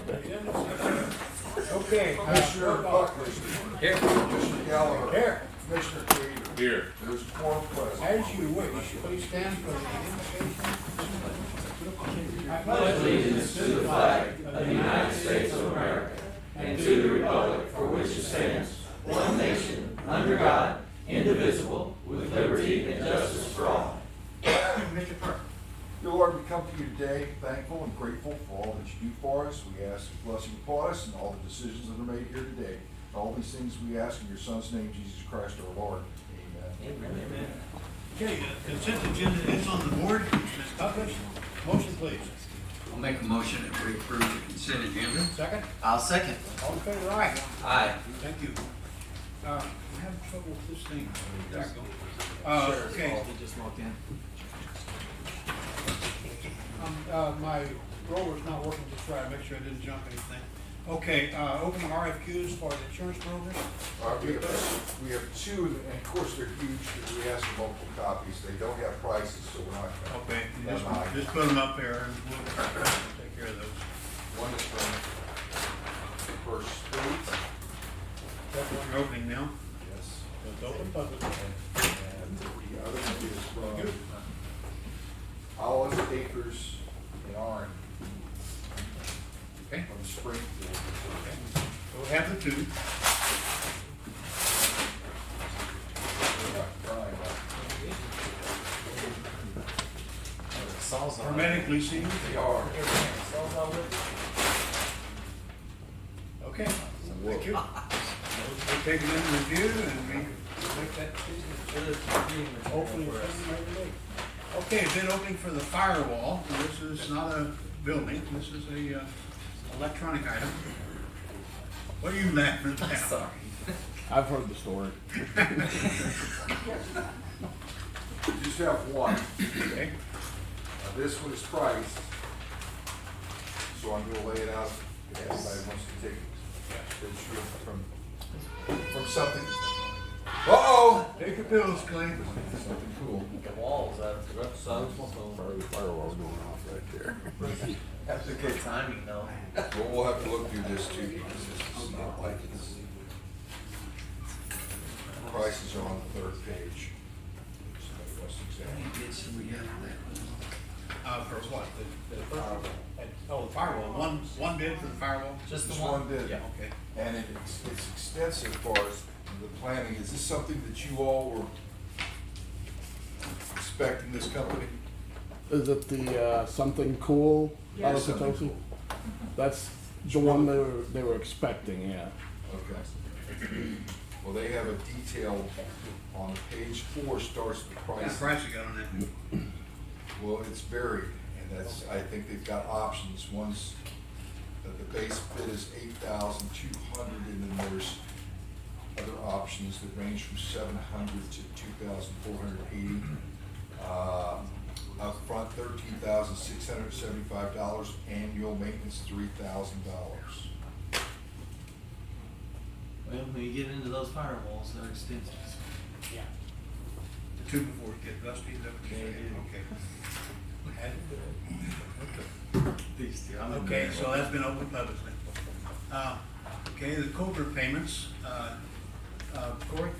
Okay. Commissioner Buckley. Here. Commissioner Gallagher. Here. Commissioner Gator. Here. There's quorum present. As you wish, please stand for the invocation. I pledge Allegiance to the flag of the United States of America and to the republic for which it stands, one nation, under God, indivisible, with liberty and justice for all. Mr. Clerk. Dear Lord, we come to you today thankful and grateful for all that you do for us. We ask your blessing upon us and all the decisions that are made here today. All these things we ask in your Son's name, Jesus Christ our Lord. Amen. Amen. Okay, the consent agenda is on the board. Ms. Buckley, motion please. I'll make a motion that we approve the consent agenda. Second. I'll second. All in favor, aye. Aye. Thank you. I'm having trouble with this thing. There we go. Okay. He just walked in. My roller's not working just right. Make sure I didn't jump anything. Okay, open the RFQs for the insurance program. We have two, and of course they're huge, but we ask for multiple copies. They don't have prices, so we're not gonna. Okay, That's fine. just put them up there and we'll take care of those. One is from First State. That's what you're opening now. Yes. It's open public. And the other one is from Olive Acres in Orange, Okay, from Springfield. so we have the two. Saul's on. Hermetically sealed. They are. Saul's on with Okay, thank you. We'll take them in review and we make that decision. Hopefully, it's something right away. Okay, bid opening for the firewall. This is not a building, this is a electronic item. What are you laughing at? Sorry. I've heard the story. We just have one. Okay, This one is priced, so I'm gonna lay it out if anybody wants to take it. It's from something. Uh-oh! take your pills, Clay. Something cool. The walls, that's Firewall going off right there. That's a good timing though. Well, we'll have to look through this too, because this is not like this. Prices are on the third page. Somebody wants to examine. Bids we got for that one? For what? The oh, the firewall. One bid for the firewall? Just the Just one. one bid. Yeah. Okay. And it's extensive as far as the planning. Is this something that you all were expecting this company? Is it the something cool out of Something Potosi? cool. That's the one they were expecting, yeah. Okay. Well, they have a detail on page 4 starts the What kind of price. price you got on that? Well, it's varied, and that's, I think they've got options. One's, the base bid is 8,200, and then there's other options that range from 700 to 2,480. Up front, $13,675, annual maintenance, $3,000. Well, when you get into those firewalls, they're expensive. Yeah. The two before it gets rusty, is that what you're saying? Okay. These two. Okay, so that's been open publicly. Okay, the Cobra payments, Corey?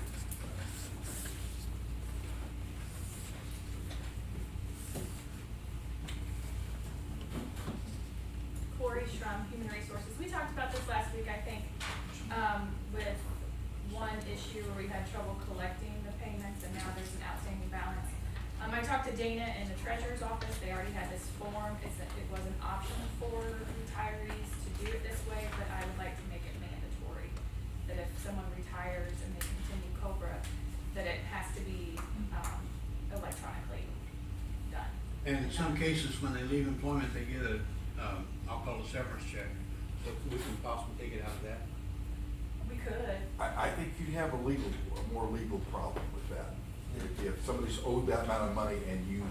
Corey Strum, Human Resources. We talked about this last week, I think, with one issue where we had trouble collecting the payments and now there's an outstanding balance. I talked to Dana in the treasurer's office. They already had this form. It was an option for retirees to do it this way, but I would like to make it mandatory that if someone retires and they continue Cobra, that it has to be electronically done. And in some cases, when they leave employment, they get a, I'll call it a severance check. So we can possibly take it out of that. We could. I think you'd have a more legal problem with that. If somebody's owed that amount of money and you,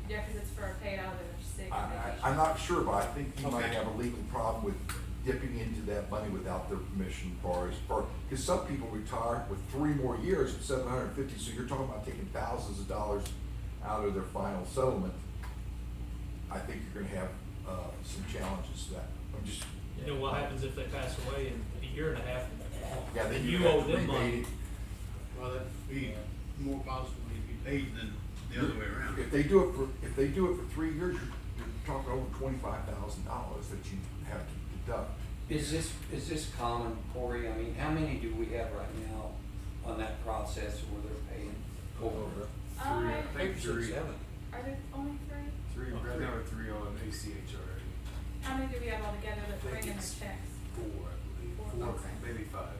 Yeah, because it's for paid out of their sick. and vacation. I'm not sure, but I think you might Okay. have a legal problem with dipping into that money without their permission because some people retire with 3 more years at $750, so you're talking about taking thousands of dollars out of their final settlement. I think you're gonna have some challenges to that. I'm just, You know what happens if they pass away in a year and a half? yeah, then You you owe have to them rebate money. it. Well, that'd be more possibly be paid than the other way around. If they do it for 3 years, you're talking over $25,000 that you have to deduct. Is this common, Corey? I mean, how many do we have right now on that process where they're paying over? I think three. Are there only three? Three, right now, three on ACH already. How many do we have altogether that I bring think in their it's checks? Four, I believe. Four, okay. Maybe five.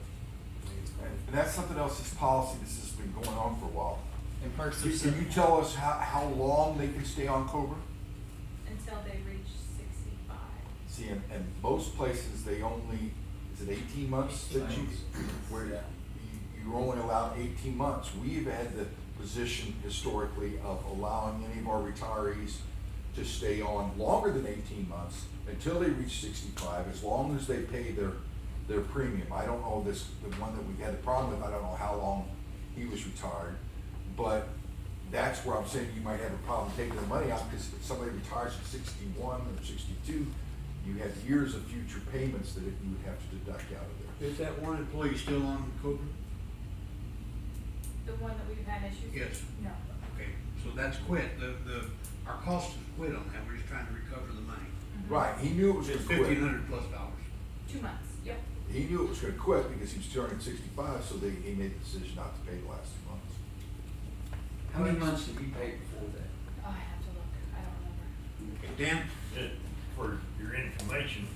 And that's something else, this policy, this has been going on for a while. And perks Can you tell us how long they can stay on COBRA? Until they reach 65. See, and most places, they only, is it 18 months that you, where you're only allowed 18 months. We've had the position historically of allowing any of our retirees to stay on longer than 18 months until they reach 65, as long as they pay their premium. I don't know the one that we had a problem with, I don't know how long he was retired, but that's where I'm saying you might have a problem taking the money out, because if somebody retires at 61 or 62, you have years of future payments that you would have to deduct out of there. Is that one employee still on COBRA? The one that we've had issues with? Yes. No. Okay, so that's quit. Our cost is quit on that. We're just trying to recover the money. Right, he knew it was It's gonna quit. $1,500+ 2 months, yep. He knew it was gonna quit because he was turning 65, so he made the decision not to pay the last 2 months. How many months did you pay before that? Oh, I have to look. I don't remember. Okay, Dan? For your information,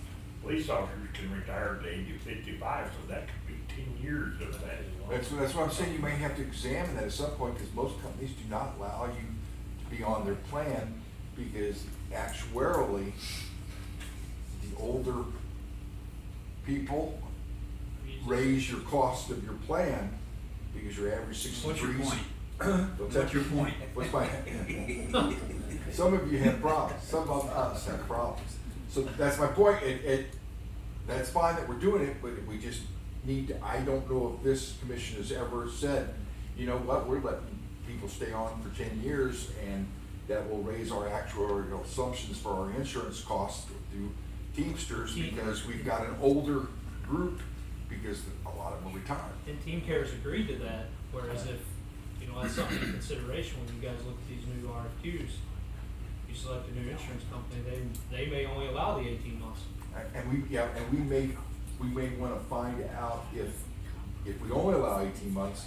police officers can retire at the age of 55, so that could be 10 years of that. That's what I'm saying, you may have to examine that at some point, because most companies do not allow you to be on their plan, because actuarially, the older people raise your cost of your plan, because your average 63s. What's your point? What's that? What's your point? What's my? Some of you have problems, some of us have problems. So that's my point, that's fine that we're doing it, but we just need to, I don't know if this commission has ever said, you know what, we're letting people stay on for 10 years, and that will raise our actuarial assumptions for our insurance costs through Teamsters, because we've got an older group, because a lot of them are retired. And Team Care's agreed to that, whereas if, you know, that's something in consideration when you guys look at these new RFQs, you select a new insurance company, they may only allow the 18 months. And we may want to find out if we only allow 18 months,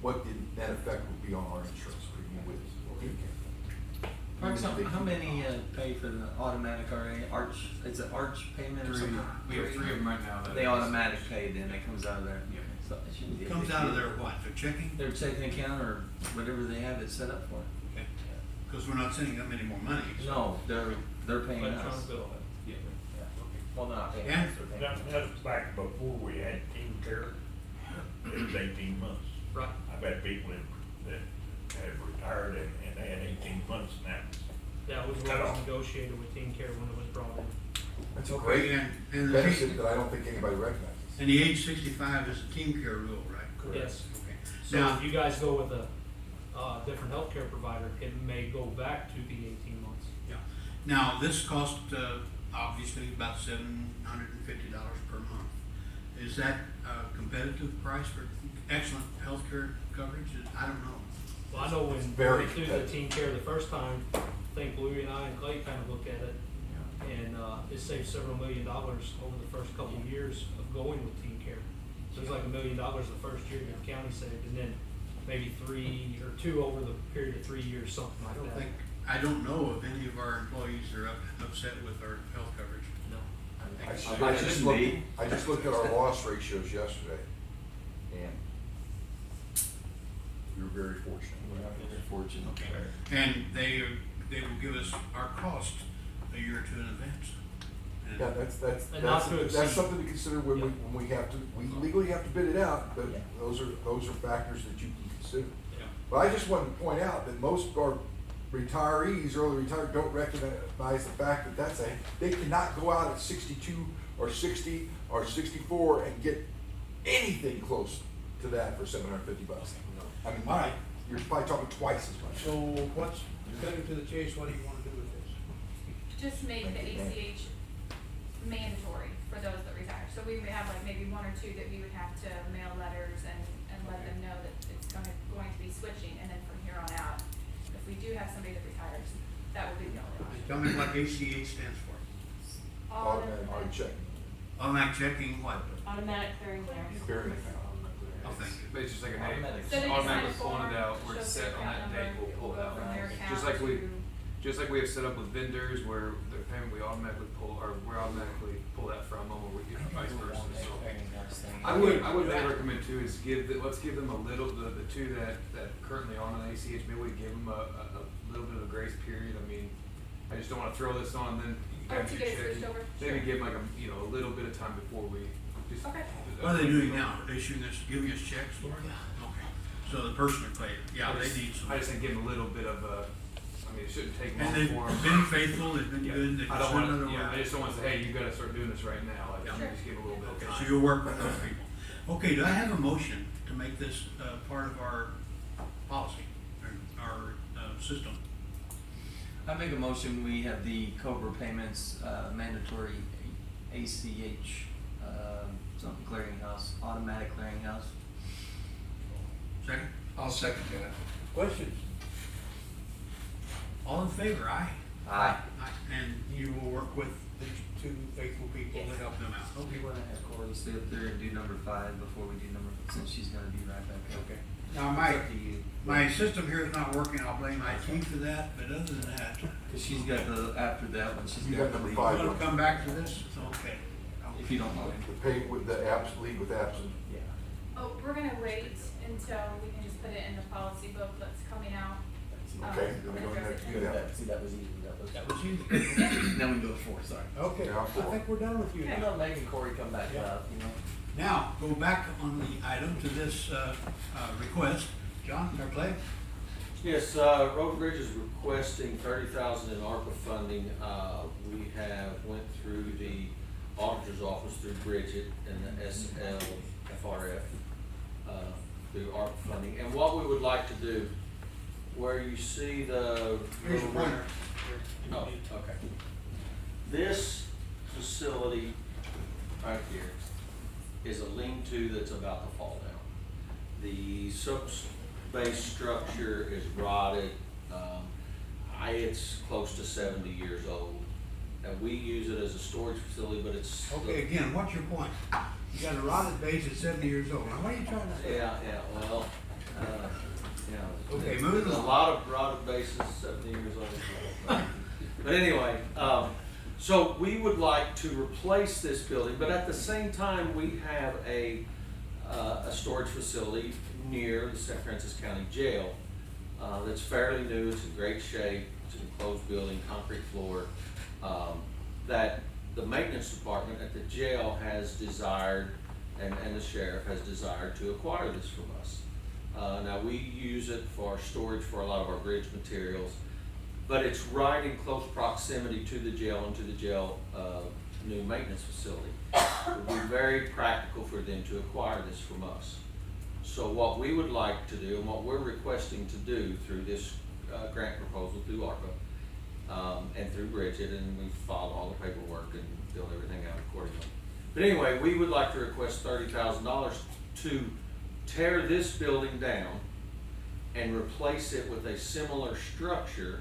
what the net effect would be on our insurance premium with Team Care. Parks, how many pay for the automatic Arch? It's an Arch payment or something? We have three of them right now. They automatic pay, then it comes out of there. Yeah. So it shouldn't be a Comes big out of deal. their what, their checking? Their checking account or whatever they have it set up for. Okay. Because we're not sending them any more money. so- No, they're paying us. Electronic bill. Yeah. Well, they're not paying Yeah. us, they're paying us. That's back before we had Team Care, it was 18 months. Right. I've had people that have retired and they had 18 months now. That was what was negotiated with Team Care when it was brought in. That's a Okay, great and the benefit that I don't think anybody recognizes. And the age 65 is a Team Care rule, right? Yes. Okay. So Now, if you guys go with a different healthcare provider, it may go back to the 18 months. yeah. Now, this cost, obviously about $750 per month. Is that a competitive price for excellent healthcare coverage? I don't know. Well, I know when we very went through the competitive. Team Care the first time, I think Louis and I and Clay kind of looked at it, and it saved several $1 million over the first couple of years of going with Team Care. So it was like $1 million the first year the county saved, and then maybe 3 or 2 over the period of 3 years, something like that. I don't know if any of our employees are upset with our health coverage. No. I just looked at our loss ratios yesterday, and we were very fortunate. Very fortunate. Okay. And they will give us our cost a year or 2 in advance. And- Yeah, that's exceed. something to consider when we have to, we legally have to bid it out, but those are factors that you can consider. Yeah. But I just wanted to point out that most of our retirees, early retired, don't recognize the fact that they cannot go out at 62 or 60 or 64 and get anything close to that for $750. I mean, All right. you're probably talking twice as much. So what's, cutting to the chase, what do you want to do with this? just make the ACH mandatory for those that retire. So we may have like maybe one or two that we would have to mail letters and let them know that it's going to be switching, and then from here on out, if we do have somebody that retires, that will be the only option. Tell me what ACH stands for. Automatic checking. Automatic checking, what? Automatic clearinghouse. Clearing. Oh, thank you. But it's just like an Automatic. So they just automatically sign a pulling it form, out, where it's shows set their on that account date, number, we'll pull it go out. from their account Just like we, to- just like we have set up with vendors where their payment, we automatically pull, or we automatically pull that from them, or we get vice versa, so. I would maybe recommend too is let's give them a little, the two that currently are on an ACH, maybe we give them a little bit of a grace period. I mean, I just don't wanna throw this on, then you Oh, have to your get it check. switched over? Maybe Sure. give them like a little bit of time before we just. Okay. What are they doing now? Issuing us, giving us checks for it? Okay. So the person would pay it. Yeah, they need some. I just think give them a little bit of a, I mean, it shouldn't take long And they've for them. been faithful, they've been Yeah. good, they've I don't sent want another to, yeah, I word. just don't want to say, hey, you gotta start doing this right now, like, Yeah. just give a little bit of Okay, time. so you'll work with those people. Okay, do I have a motion to make this, part of our policy, or our, system? I make a motion, we have the Cobra payments, mandatory ACH, something clearinghouse, automatic clearinghouse. Second? I'll second that. Questions? All in favor, aye? Aye. And you will work with the two faithful people to help them out? We Okay. wanna have Corey stay up there and do number 5 before we do number, since she's gonna be right back up. Okay. Now, It's up to you. my system here is not working, I'll blame IT for that, but other than that, Cause she's got after that one, she's You got got the number lead. five. you wanna come back to this? Okay. If you don't mind. The pay with the lead with absent. Yeah. Oh, we're gonna wait until we can just put it in the policy book that's coming out. Okay, then we don't have to do that. See, that was easy, That was easy. Now we go to 4, sorry. Okay, Yeah, I think we're done with you Okay. I'm now. not making Corey come back Yeah. up, you know? Now, go back on the item to this, request. John, or Clay? Yes, Road and Bridge is requesting $30,000 in ARPA funding. We have went through the auditor's office through Bridget and the SLFRF, through ARPA funding. And what we would like to do, where you see the. Here's your pointer. Oh, okay. This facility right here is a lean-to that's about to fall down. The sub-base structure is rotted. It's close to 70 years old. And we use it as a storage facility, but it's. Okay, again, what's your point? You got a rotted base at 70 years old. Now, what are you trying to say? Yeah, well, Okay, moving there's a on. lot of rotted bases 70 years old. But anyway, so we would like to replace this building, but at the same time, we have a storage facility near the St. Francis County Jail that's fairly new, it's in great shape, it's an enclosed building, concrete floor, that the maintenance department at the jail has desired, and the sheriff has desired to acquire this from us. Now, we use it for storage for a lot of our bridge materials, but it's right in close proximity to the jail and to the jail new maintenance facility. It would be very practical for them to acquire this from us. So what we would like to do, and what we're requesting to do through this grant proposal through ARPA, and through Bridget, and we filed all the paperwork and filled everything out accordingly. But anyway, we would like to request $30,000 to tear this building down and replace it with a similar structure,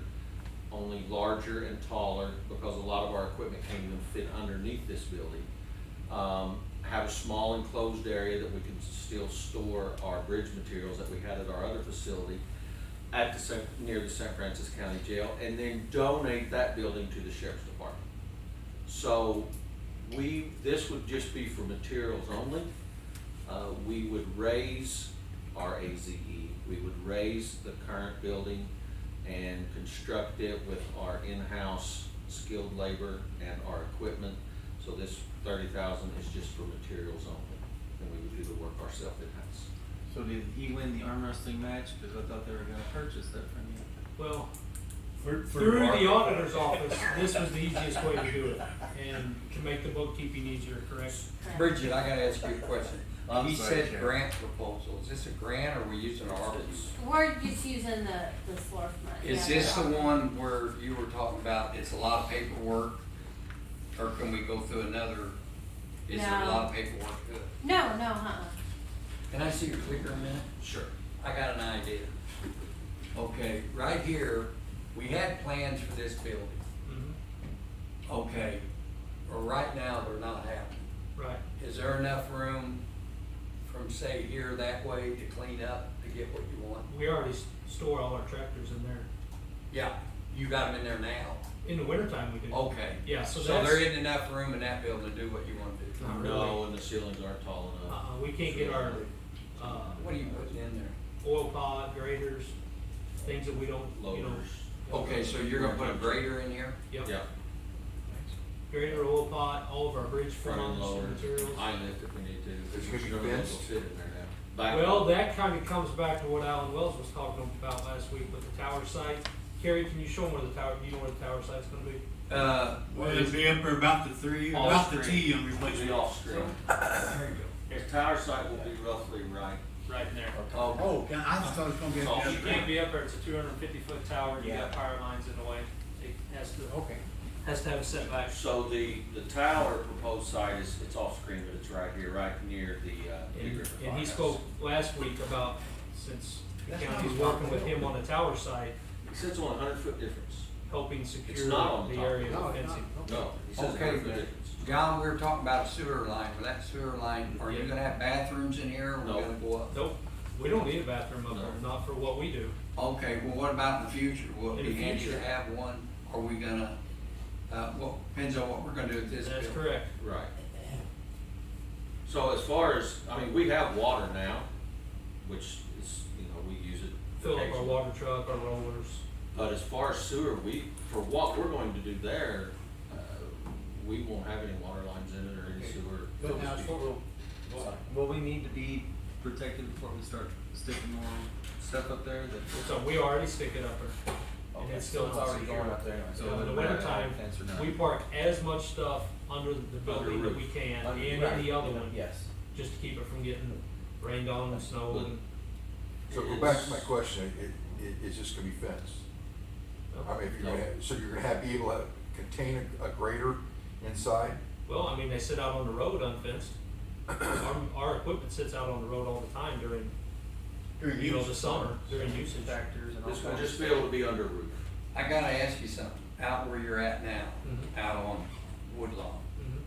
only larger and taller, because a lot of our equipment can't even fit underneath this building. Have a small enclosed area that we can still store our bridge materials that we had at our other facility at near the St. Francis County Jail, and then donate that building to the Sheriff's Department. So this would just be for materials only. We would raise our AZE, we would raise the current building and construct it with our in-house skilled labor and our equipment. So this $30,000 is just for materials only, and we would do the work ourselves in-house. So did he win the arm wrestling match? Because I thought they were gonna purchase that from you. Well, For through the ARPA. auditor's office, this was the easiest way to do it, and to make the bookkeeping easier, correct? Bridget, I gotta ask you a question. He said grant proposal. Is this a grant or are we using our? We're just using the SLORF money. Is this the one where you were talking about it's a lot of paperwork? Or can we go through another, is there a lot of paperwork to it? No, Can I see your clicker a minute? Sure. I got an idea. Okay, right here, we had plans for this building. Mhm. Okay, well, right now, they're not happening. Right. Is there enough room from, say, here that way to clean up to get what you want? We already store all our tractors in there. Yeah, you got them in there now. In the wintertime, we do. Okay. Yeah, so So that's. there isn't enough room in that building to do what you want to do? Not No, really. and the ceilings aren't tall enough. We can't get our, What are you putting in there? oil pod, graders, things that we don't, you know. Loaders. Okay, so you're gonna put a grader in here? Yep. Yeah, Grader, oil pod, all of our bridge front end forms, loaders, materials. high lift if we need to. It's gonna be None of those will fenced? fit in there now. Back Well, up. that kind of comes back to what Alan Wells was talking about last week with the tower site. Carrie, can you show them where the tower, you know where the tower site's gonna be? Well, it'd be up there about the three, Off about the screen. T on It'll be replacement. off screen. There you The tower site will be roughly right. Right in there. Oh, go. Oh, I just thought it was gonna be Oh, up You there. can't be up there, it's a 250-foot tower, and you Yeah. got power lines in the way. It has to, Okay. has to have a setback. So the tower proposed site is, it's off screen, but it's right here, right near the, Big And, River and he Firehouse. spoke last week about, since the That's county's not working with him on the tower site, He says on a 100-foot difference. helping It's secure not on the top. area No, of it's fencing. not. No, he says Okay, 100-foot but difference. John, we were talking about a sewer line. For that sewer line, are you Yeah. gonna have bathrooms in here or No. we gonna go up? Nope, we don't need a bathroom up No. there, not for what we do. Okay, well, what about in the future? Will it In be the handy to future. have one? Are we gonna, well, depends on what we're gonna do with this That's building. correct. Right. So as far as, I mean, we have water now, which is, we use it Fill up our occasionally. water truck, our rollers. But as far as sewer, for what we're going to do there, we won't have any water lines in it or any sewer. But now, Will we need to be protected before we start sticking more stuff up there? So we already stick it up there. And Okay, it's so still it's not already secure. going up there anyway, so So in the whether we have wintertime, a fence or not. we park as much stuff under the building that we roof. can, Under- and right, in the other one, Yes. just to keep it from getting rained on and snow Good. and. So go back to my question, is this gonna be fenced? I mean, if you're gonna, so you're gonna be able to contain a grader inside? Well, I mean, they sit out on the road unfenced. Our equipment sits out on the road all the time during, during you know, use. the summer, during usage. Tractors and all This will kinds of just be stuff. able to be under roof. I gotta ask you something. Out where you're at now, Mhm. out on Woodlawn, Mhm.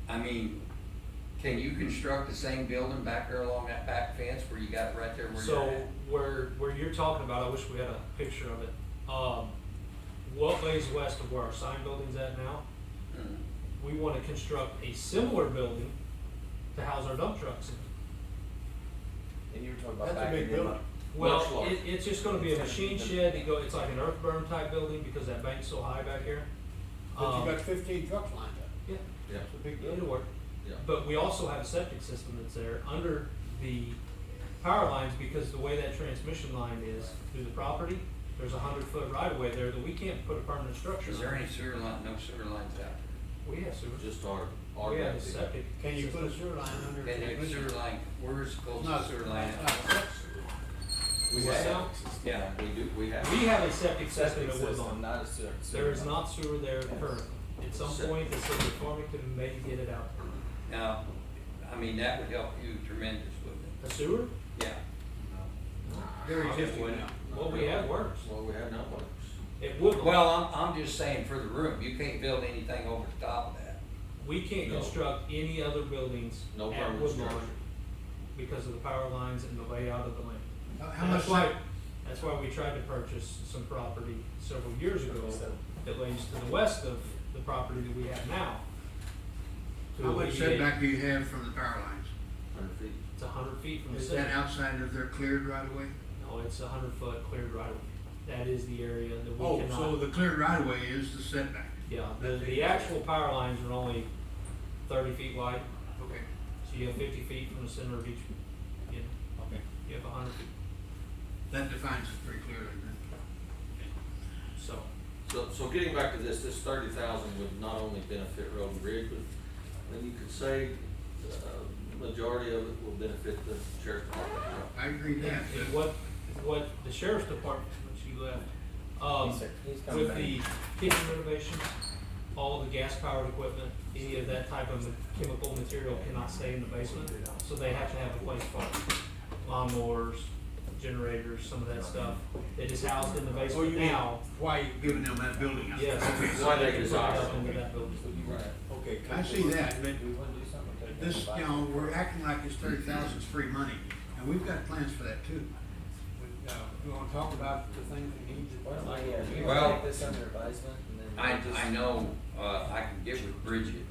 I mean, can you construct the same building back there along that back fence where you got it right there where you're So at? where you're talking about, I wish we had a picture of it. What lays west of where our sign building's at now, Mhm. we wanna construct a similar building to house our dump trucks in. And you were talking about That's a backing big them building. up. Much Well, larger. it's just gonna be a machine shed, it's like an earth berm type building because that bank's so high back here. But you got 15 trucks lined up. Yeah, Yeah, It's a big it'll building. work. yeah. But we also have a septic system that's there under the power lines because the way that transmission line is through the property, there's 100-foot right of way there that we can't put a permanent structure Is there on. any sewer line, no sewer lines out We have sewer. Just our. We have a big- septic. Can you put a sewer line under? there? Can the transmission? sewer line, where's the It's not closest sewer line? it's not a sewer. We What's have, that? Yeah. we have. We have a septic system Septic at system, Woodlawn. not a sewer. There is not sewer there currently. At some Septic. point, the city of Farmington may get it out there. Now, I mean, that would help you tremendous, wouldn't A sewer? it? Yeah. Very tempting now. What we have works. What we have now works. It would. Well, I'm just saying for the room, you can't build anything over the top of that. We can't No. construct any other buildings No at permanent Woodlawn structure. because of the power lines and the layout of the land. How And much? that's why we tried to purchase some property several years ago that lays to the west of the property that we have now. to How much alleviate- setback do you have from the power lines? 100 feet. It's 100 feet from the Is city. that outside of their cleared right of way? No, it's 100-foot cleared right of way. That is the area that we Oh, cannot. so the cleared right of way is the setback? Yeah, the actual power lines are only 30 feet wide, Okay, so you have 50 feet from the center of each, you know, okay. you have 100 feet, That defines it pretty clearly then. so. So getting back to this 30,000 would not only benefit Road and Bridge, but then you could say, majority of it will benefit the sheriff's department. I agree with that. And what the sheriff's department, when she left, He's coming with back. the kitchen renovations, all the gas powered equipment, any of that type of chemical material cannot stay in the basement, so they have to have a place for it. Lawnmowers, generators, some of that stuff, it is housed in the Oh, basement you mean, now. why you giving them that building? Yes. Okay, so Why they they can put it desire up it. into that building. okay, I see that, but We wanna do something with that. this, you know, we're acting like it's 30,000 is free money, and we've got plans for that too. We wanna talk about the things we need Why don't to. we Well, take this under advisement and then. I know, I can get with Bridget.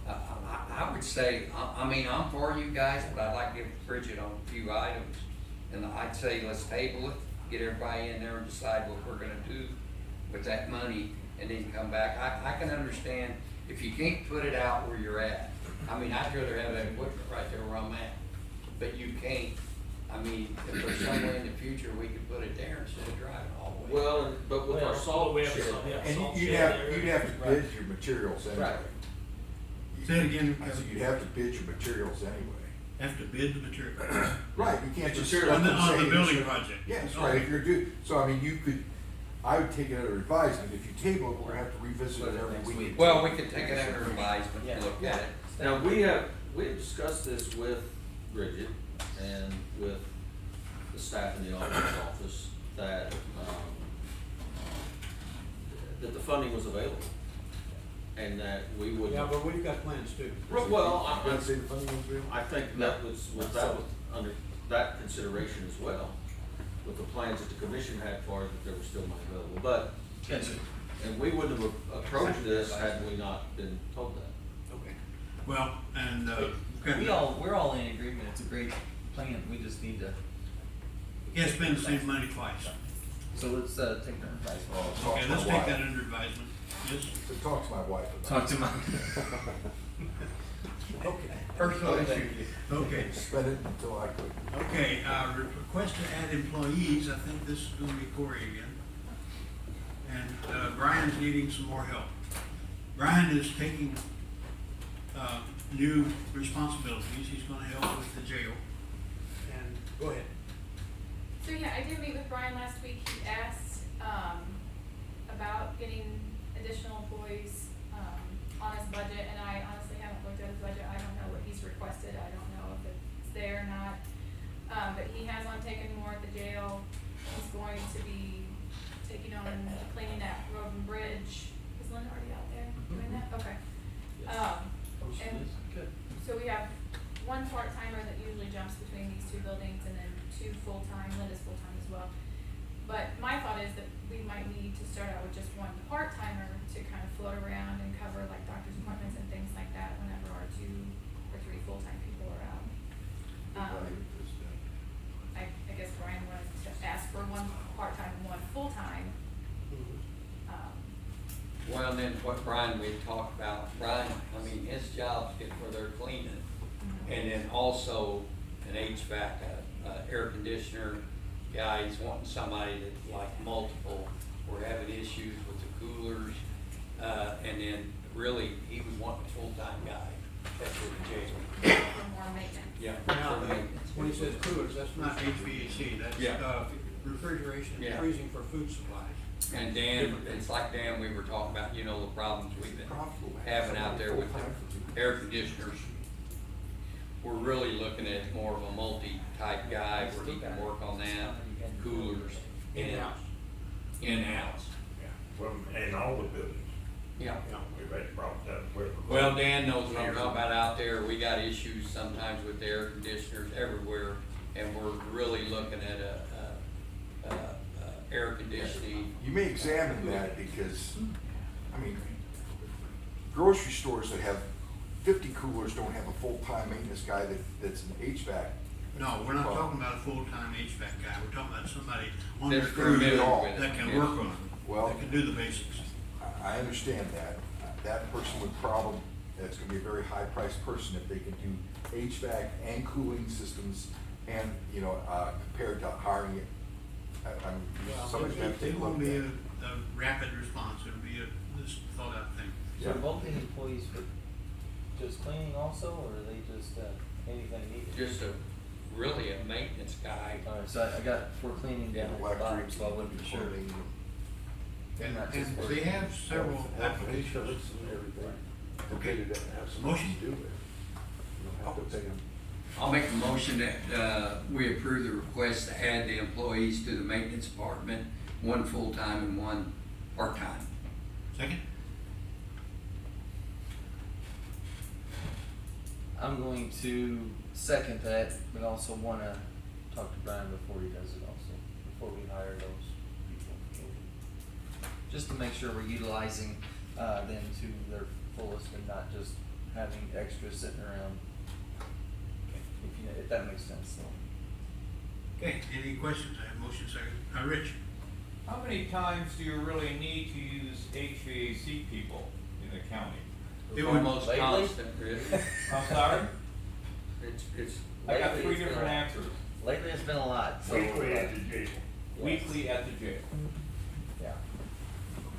I would say, I mean, I'm for you guys, but I'd like to get with Bridget on a few items. And I'd say let's table it, get everybody in there and decide what we're gonna do with that money, and then come back. I can understand if you can't put it out where you're at. I mean, I'd rather have that equipment right there where I'm at, but you can't. I mean, if there's somewhere in the future we could put it there instead of driving all the way. Well, but with our Well, salt we have shed, some, yeah, And salt you'd shed have, there. you'd have to bid your materials anyway. Right. Say it again. I said you'd have to bid your materials anyway. Have to bid the material. Right, you can't just. Material. On the say building it's- project. Yes, right, if you're due, so I mean, you could, I would take it under advisement, if you table it, we're gonna have to revisit it every week. Well, we could take it under advisement, Yeah. look at it. now we have discussed this with Bridget and with the staff in the auditor's office, that, that the funding was available. And that we would. Yeah, but we've got plans too. Well, You gonna say the funding was real? I think that was under that consideration as well, with the plans that the commission had for it, that there was still money available, but, and we wouldn't have approached this had we not been told that. Okay. Well, and, We're all in agreement, it's a great plan, we just need to, can't spend the same money twice. so let's, take that advice. Talk Okay, to my let's take wife. that under advisement. Yes? So talk to my wife about Talk to it. my. Okay. Personal issue. Okay. Spend it until I quit. Okay, request to add employees, I think this is gonna be Corey again. And, Brian's needing some more help. Brian is taking, new responsibilities, he's gonna help with the jail. And, go ahead. So yeah, I did meet with Brian last week. He asked, about getting additional employees, on his budget, and I honestly haven't looked at his budget. I don't know what he's requested. I don't know if it's there or not. But he has on taking more at the jail. He's going to be taking on cleaning that road and bridge. Is Linda already out there doing that? Okay. And so we have one part-timer that usually jumps between these two buildings, and then two full-time, Linda's full-time as well. But my thought is that we might need to start out with just one part-timer to kind of float around and cover like doctor's appointments and things like that whenever our 2 or 3 full-time people are out. I guess Brian wanted to ask for one part-time and one full-time. Well, and then what Brian, we had talked about, Brian, I mean, his job's good where they're cleaning. And then also an HVAC, air conditioner guy, he's wanting somebody that like multiple, we're having issues with the coolers. And then really, he was wanting a full-time guy, that's for the jail. For more maintenance. Yeah. Now, for maintenance. when he says coolers, that's not HVAC, that's, Yeah. refrigeration and Yeah. freezing for food supplies. And Dan, it's like Dan, we were talking about, you know, the problems we've been having out there with the air conditioners. We're really looking at more of a multi-type guy where he can work on that, coolers. and- In-house. In-house, From, in all the buildings, yeah. we've had problems out where. Well, Dan knows what I'm talking about out there. We got issues sometimes with the air conditioners everywhere, and we're really looking at air conditioning. You may examine that because, I mean, grocery stores that have 50 coolers don't have a full-time maintenance guy that's an HVAC. No, we're not talking about a full-time HVAC guy, we're talking about somebody on their That's crew familiar all. with it. that can Yeah. work on it, Well- that can do the basics. I understand that. That person would probably, that's gonna be a very high-priced person if they can do HVAC and cooling systems and, you know, compared to hiring it. Somebody's gonna have to It take a look won't at be that. a rapid response, it'll be this thought-out thing. So both the employees for just cleaning also, or are they just, anything needed. just really a maintenance guy. Alright, so I got for cleaning down at the bottom, so I wasn't sure. And, Not just and for- they have several applications. Okay, motion? I'll make a motion that, we approve the request to add the employees to the maintenance department, one full-time and one part-time. Second? I'm going to second that, but also wanna talk to Brian before he does it also, before we hire those people. Just to make sure we're utilizing, them to their fullest and not just having extras sitting around. If that makes sense, so. Okay, any questions? I have motion second. Rich? How many times do you really need to use HVAC people in the county? It It's would- almost lately? constant, really. I'm sorry? It's, I got Lately, three it's been different a lot. answers. Lately, it's been a lot, so. Weekly at the jail. yes. Weekly at the jail. Yeah,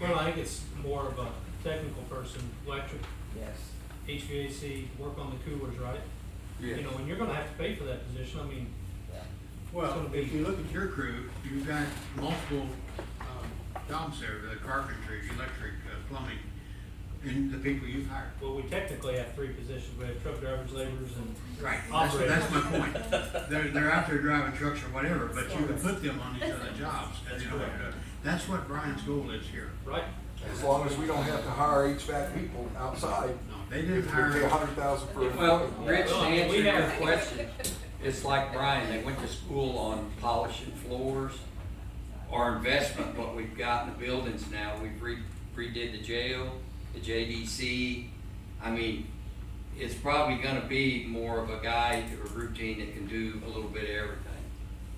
Well, I think it's more of a technical person, electric, yes. HVAC, work on the coolers, right? yeah. You know, and you're gonna have to pay for that position, I mean, Yeah. Well, gonna be- if you look at your crew, you've got multiple, jobs there, the carpentry, electric, plumbing, and the people you've hired. well, we technically have three positions, we have truck drivers, laborers, and Right, operators. that's my point. They're out there driving trucks or whatever, but you can put them on each other jobs, and you know, that's what Brian's goal is here. Right? As long as we don't have to hire HVAC people outside. No, they If didn't we pay hire. $100,000 for a. Well, Rich, to Well, answer we your have- question, it's like Brian, they went to school on polishing floors. Our investment, what we've got in the buildings now, we've redid the jail, the JDC. I mean, it's probably gonna be more of a guy or routine that can do a little bit of everything.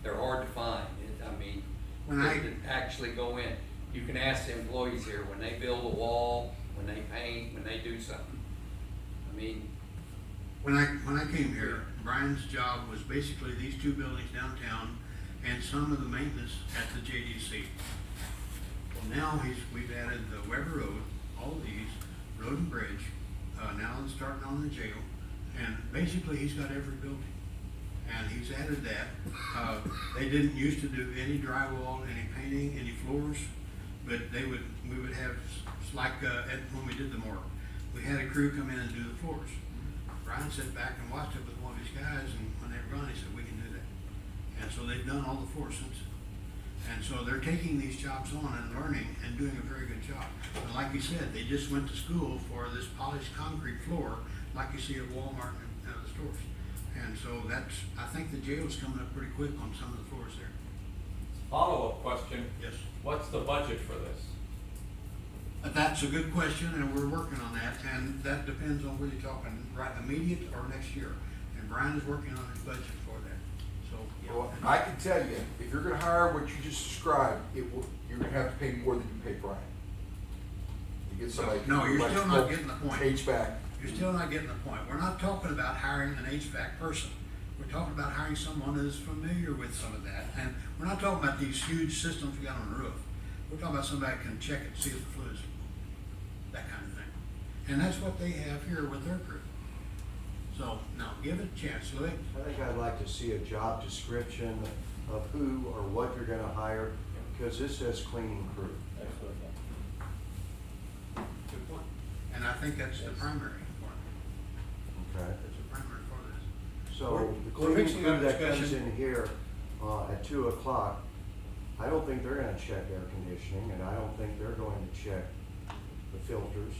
They're hard to find, I mean, When I- to actually go in. You can ask the employees here, when they build a wall, when they paint, when they do something. I mean, When I came here, Brian's job was basically these two buildings downtown and some of the maintenance at the JDC. Well, now we've added the Weber Road, all of these, Road and Bridge, now it's starting on the jail, and basically he's got every building. And he's added that. They didn't used to do any drywall, any painting, any floors, but we would have, like, when we did the morgue, we had a crew come in and do the floors. Brian sat back and watched it with one of his guys, and when they were gone, he said, we can do that. And so they've done all the floors since. And so they're taking these jobs on and learning and doing a very good job. And like you said, they just went to school for this polished concrete floor, like you see at Walmart and other stores. And so I think the jail's coming up pretty quick on some of the floors there. Follow-up question, Yes. what's the budget for this? That's a good question, and we're working on that, and that depends on whether you're talking right immediate or next year. And Brian is working on his budget for that, so. yeah. Well, I can tell you, if you're gonna hire what you just described, you're gonna have to pay more than you pay Brian. You get somebody. No, you're still not electrical, getting the point. HVAC. You're still not getting the point. We're not talking about hiring an HVAC person. We're talking about hiring someone who's familiar with some of that. And we're not talking about these huge systems we got on the roof. We're talking about somebody that can check it, see if the fluid's, that kind of thing. And that's what they have here with their crew. So, now, give it a chance, Louis. I think I'd like to see a job description of who or what you're gonna hire, because this says cleaning crew. Good point. And I think that's the primary one. Okay. That's the primary part of this. So the We're cleaning mixing crew up that comes discussion. in here, at 2:00, I don't think they're gonna check air conditioning, and I don't think they're going to check the filters.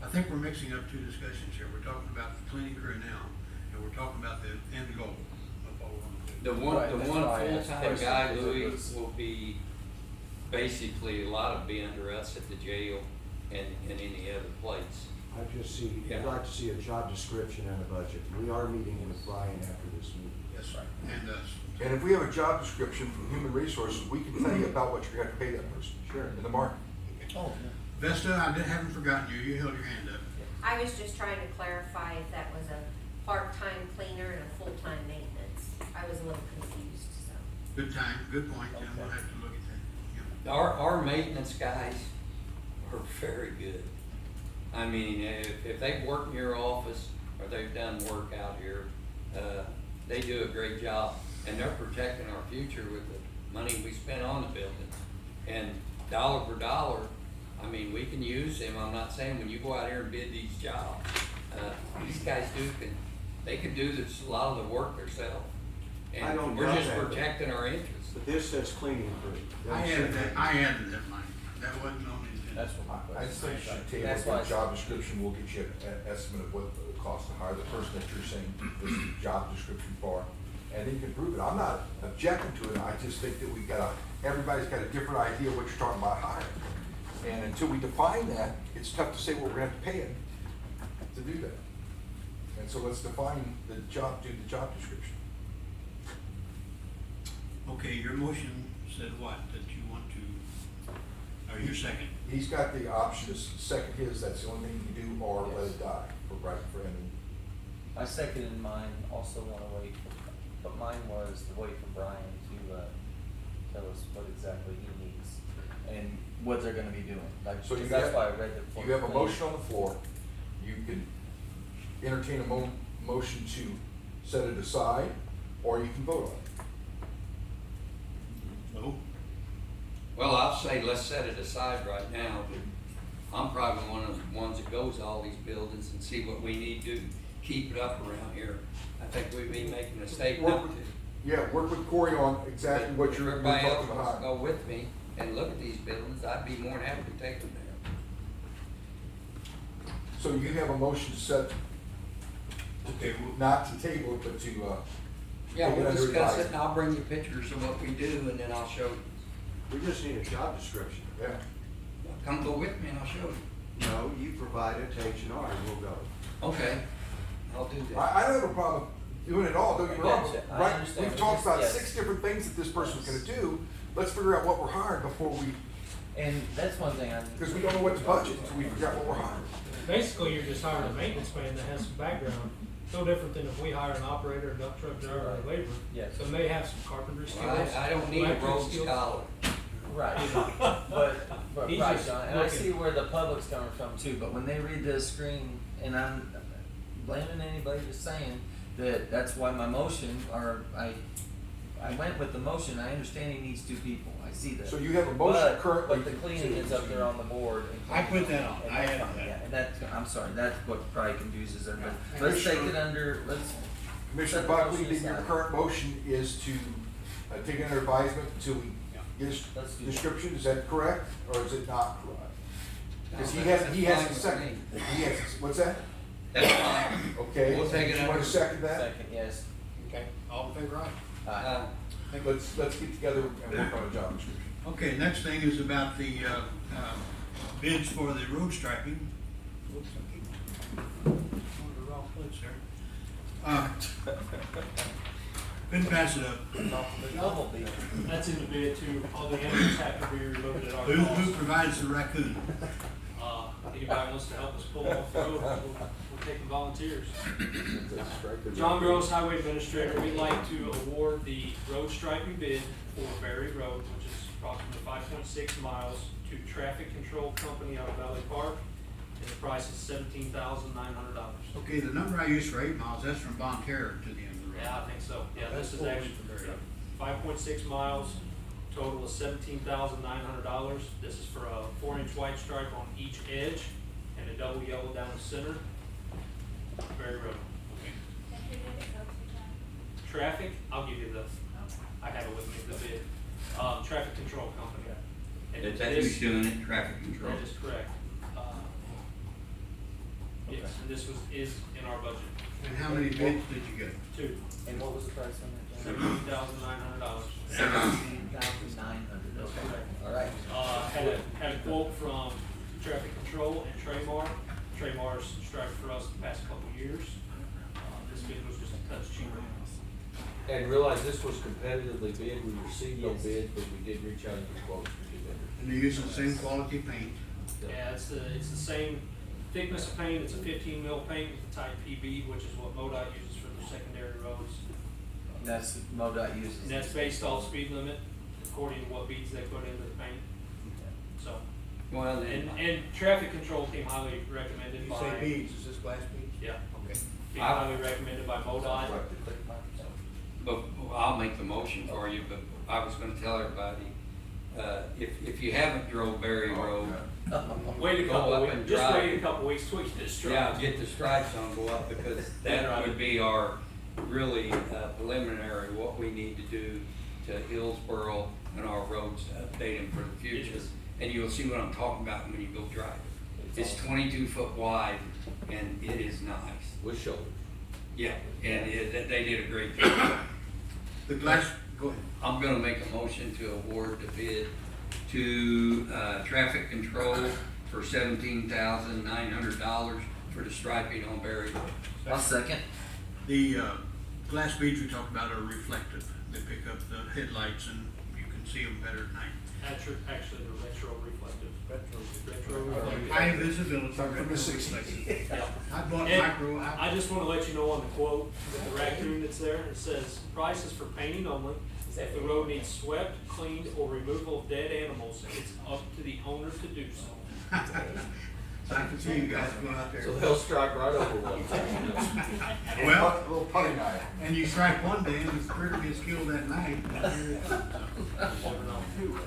I think we're mixing up two discussions here. We're talking about the cleaning crew now, and we're talking about the end goal of what we want to do. the one, Right, the that's one why I asked full-time first, guy, because it Louis, was- will be basically a lot of be under us at the jail and any other place. I'd Yeah. like to see a job description and a budget. We are meeting with Brian after this meeting. Yes, sir. And, And if we have a job description from Human Resources, we can tell you about what you're gonna have to pay that person. Sure. In the market. Vesta, I haven't forgotten you. You held your hand up. I was just trying to clarify if that was a part-time cleaner and a full-time maintenance. I was a little confused, so. Good time, good point, and we'll have to look at that. Our maintenance guys are very good. I mean, if they've worked in your office or they've done work out here, they do a great job, and they're protecting our future with the money we spend on the buildings. And dollar for dollar, I mean, we can use them. I'm not saying when you go out here and bid these jobs, these guys they can do this, a lot of the work themselves. I don't And we're doubt just that. protecting our interests. But this says cleaning crew. I added that line, that wasn't on the agenda. That's what my I question. think you should table That's why I the job description, we'll get you an estimate of what it costs to hire the person that you're saying is the job description for, and then you can prove it. I'm not objecting to it, I just think that everybody's got a different idea of what you're talking about hiring. And until we define that, it's tough to say what we're gonna have to pay him to do that. And so let's define do the job description. Okay, your motion said what, that you want to, or your second? He's got the option to second his, that's the only thing you can do, or let it die for him. I seconded mine, also wanna wait, but mine was to wait for Brian to, tell us what exactly he needs and what they're gonna be doing. Like, So you that's have- why I read the. You have a motion on the floor, you can entertain a motion to set it aside, or you can vote on it. No? Well, I'll say let's set it aside right now, but I'm probably one of the ones that goes to all these buildings and see what we need to keep it up around here. I think we'd be making a mistake not to. Yeah, work with Corey on exactly what you're Everybody else talking wants to about. go with me and look at these buildings, I'd be more than happy to take them there. So you have a motion set, Okay, not to table it, but to, Yeah, take it we'll under discuss it advisement. and I'll bring you pictures of what we do and then I'll show you. We just need a job description. Yeah. Come go with me and I'll show you. No, you provide it to H&R and we'll go. Okay, I'll do that. I don't have a problem doing it all, don't get me wrong. Gotcha. I Right, understand. we've talked about Yes. 6 different things that this person's gonna do, let's figure out what we're hiring before And that's one thing because we don't know what to budget, so we forgot what we're hiring. Basically, you're just hiring a maintenance man that has some background, no different than if we hire an operator, a dump truck driver, or labor. Yes. So they have some carpentry skills. Well, I don't need a electric road skills. scholar. Right, but He's right, just John, and I looking. see where the public's coming from too, but when they read this screen, and I'm blaming anybody, just saying that that's why my motion, or I went with the motion, I understand he needs 2 people, I see that. So you have a motion currently. But the cleaning is up there on the board. and- I put that on. and I that's added fine, that. yeah, and that's, I'm sorry, that's what probably confuses everybody. Yeah. Let's take it under, Commissioner set the Buckley, motion then your aside. current motion is to take it under advisement until we get a Let's do that. description, is that correct, or is it not correct? Because he that's has a fine with second, me. he has, what's that? That's fine. Okay, We'll take it you want under- to second that? Second, yes. Okay, all in favor, aye? Uh, Let's get together and work on a job description. Okay, next thing is about the, bids for the road striping. Oops, I keep going to the wrong place there. Couldn't pass it up. Novelty. That's in the bid too, all the animals have to be removed at our Who cost. provides the raccoon? Anybody wants to help us pull off the road, we're taking volunteers. John Gross, Highway Administrator, we'd like to award the road striping bid for Berry Road, which is approximately 5.6 miles, to Traffic Control Company out of Valley Park, and the price is $17,900. Okay, the number I used for 8 miles, that's from Bon Terre to the end of the road. Yeah, I think so. Yeah, this is actually 5.6 miles, total of $17,900. This is for a 4-inch white stripe on each edge and a double yellow down the center. Berry Road. And who did it go to, John? Traffic, I'll give you the, I have it with me, the bid. Traffic Control Company. And Is that this- who's doing it, traffic control? That is correct. Yes, and this is in our budget. And how many bids did you get? 2. And what was the price on that, John? $17,900. $17,900, okay, all right. Had a quote from Traffic Control and Traymar. Traymar's striped for us the past couple of years. This bid was just a touch cheaper. And realize this was competitively bid, we received no bid, but we did reach out and get quotes for 2 vendors. And they're using the same quality paint? Yeah, it's the same thickness of paint. It's a 15 mil paint with the type PB, which is what MoDOT uses for their secondary roads. And that's, MoDOT uses. And that's based off speed limit, according to what beads they put into the paint. So, Well, then, And traffic control came highly recommended You by. say beads, is this glass beads? Yeah, Okay. came highly recommended by MoDOT. but I'll make the motion for you, but I was gonna tell everybody, if you haven't drove Berry Road, Wait a Go couple up weeks, and just drive. wait a couple weeks till you just yeah, drive. get the stripes on, go up, because that would be our really preliminary, what we need to do to Hillsborough and our roads to update them for the future. And you'll see what I'm talking about when you go drive it. It's 22 foot wide, and it is nice. With shoulders. Yeah, and they did a great job. The glass, go ahead. I'm gonna make a motion to award the bid to, traffic control for $17,900 for the striping on Berry Road. I'll second. The glass beads we talked about are reflective. They pick up the headlights and you can see them better at night. Actually, the retro reflective. Retro reflective. High visibility. From the retro 60s. reflective. Yeah. I bought And micro. I just wanna let you know on the quote, with the raccoon that's there, it says, price is for painting only. If the road needs swept, cleaned, or removal of dead animals, it's up to the owner to do so. So I can see you guys go out there. So they'll strike right over one. Well, A little putty knife. and you strike one day and the critter gets killed that night. Thank you.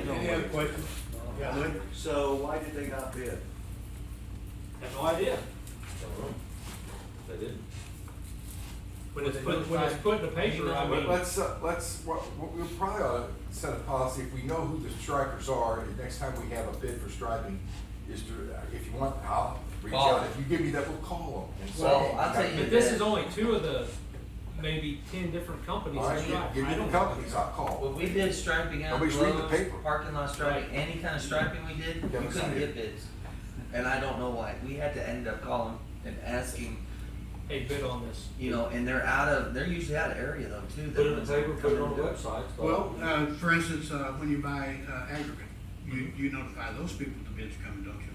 Any other questions? Lloyd? So why did they not bid? Have no idea. They didn't. When it's put in the paper, I mean. Let's, we probably ought to set a policy, if we know who the stripers are, the next time we have a bid for striping, is to, if you want, I'll reach Call out, them. if you give me that, we'll call them. and say, Well, hey, I'll tell you But this is only 2 of the, maybe 10 different companies All that right, stripe. give I me the don't- companies, I'll call. When we did striping out Nobody's reading the Lowe's, paper. parking lot striping, any kind of striping we did, we Kevin couldn't signed get it. bids. And I don't know why. We had to end up calling and asking, Hey, bid on this. you know, and they're usually out of area though too. Put it in the paper, put it on the website. Well, for instance, when you buy aggregate, you notify those people the bid's coming, don't you?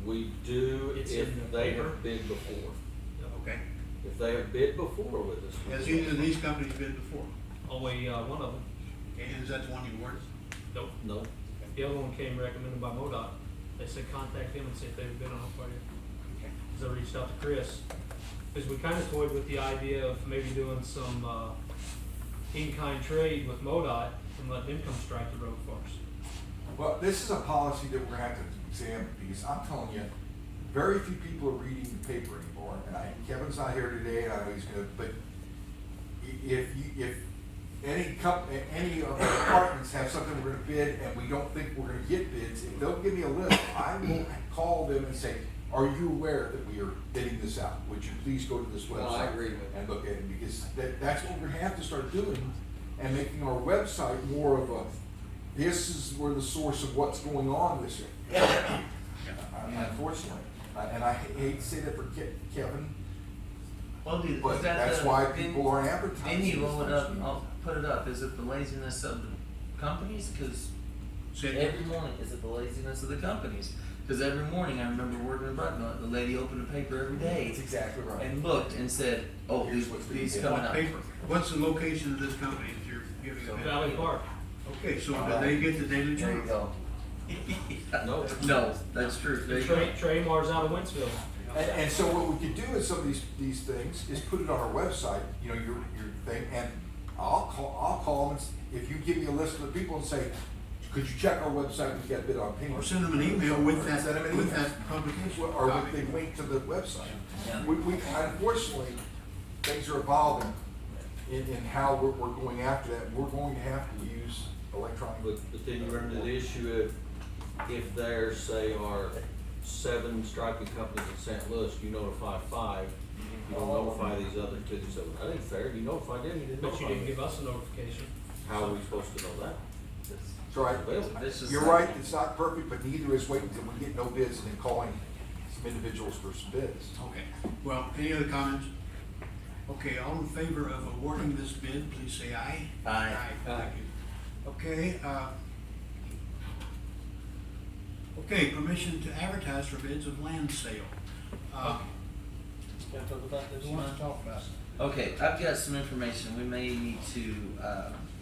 We do It's if in the they paper. have bid before. Okay. If they have bid before with us. Has either of these companies bid before? Only one of them. Okay, and is that the one you worked? Nope. No. The other one came recommended by MoDOT. They said contact him and see if they've been on it for you. Okay. Cause I reached out to Chris. Cause we kinda toyed with the idea of maybe doing some, in-kind trade with MoDOT and let them come stripe the road for us. Well, this is a policy that we're gonna have to examine, because I'm telling you, very few people are reading the paper anymore, and Kevin's not here today, and I know he's gonna, but if any of the departments have something we're gonna bid, and we don't think we're gonna get bids, if they'll give me a list, I will call them and say, are you aware that we are bidding this out? Would you please go to this website? Well, I agree with and look at it, because that's what we're gonna have to start doing, and making our website more of a, this is where the source of what's going on this year. Unfortunately, and I hate to say that for Kevin, Well, dude, but is that that's the- why then- people aren't advertising. Then you roll it this up, stuff. I'll put it up. Is it the laziness of the companies? Cause Say it every morning, is it the laziness of the companies? Cause every morning, I remember working in Button, the lady opened the paper every day That's exactly right. and looked and said, oh, Here's these, what's being these bid. coming What up. paper? What's the location of this company that you're giving a bid? Valley Park. Okay, so do they get the daily There you charge? go. No. No, that's true. There you go. Trey Mars out of Wentzville. And so what we could do with some of these things is put it on our website, you know, your thing, and I'll call them, if you give me a list of the people and say, could you check our website, we got a bid on paint. Or send them an email with that, Send them an with email. that publication. Or with the link to the website. Yeah. We, unfortunately, things are evolving in how we're going after that. We're going to have to use electronic. But then you run into the issue if there, say, are 7 striping companies in St. Louis, you notify 5, you don't notify these other 2, you say, well, that ain't fair, you notified them, you didn't But notify you didn't me. give us a notification. How are we supposed to know that? That's right. This is You're like- right, it's not perfect, but neither is waiting until we get no bids and then calling some individuals for some bids. Okay, well, any other comments? Okay, all in favor of awarding this bid, please say aye. Aye. Thank you. Okay, okay, permission to advertise for bids of land sale. Can I talk about this? Who wants to talk about it? Okay, I've got some information. We may need to